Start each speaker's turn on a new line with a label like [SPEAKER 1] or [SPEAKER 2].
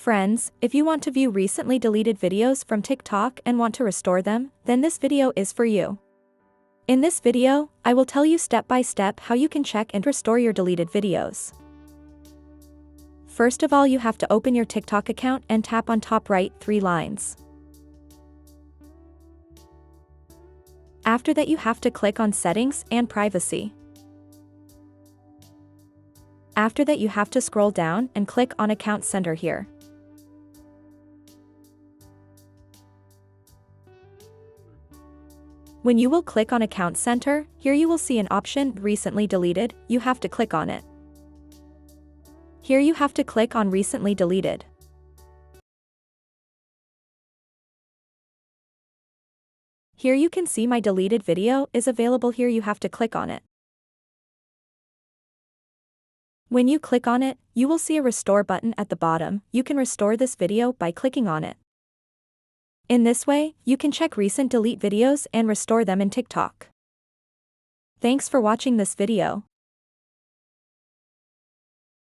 [SPEAKER 1] Friends, if you want to view recently deleted videos from TikTok and want to restore them, then this video is for you. In this video, I will tell you step by step how you can check and restore your deleted videos. First of all, you have to open your TikTok account and tap on top right 3 lines. After that, you have to click on Settings and Privacy. After that, you have to scroll down and click on Account Center here. When you will click on Account Center, here you will see an option Recently Deleted. You have to click on it. Here you have to click on Recently Deleted. Here you can see my deleted video is available. Here you have to click on it. When you click on it, you will see a restore button at the bottom. You can restore this video by clicking on it. In this way, you can check recent delete videos and restore them in TikTok. Thanks for watching this video.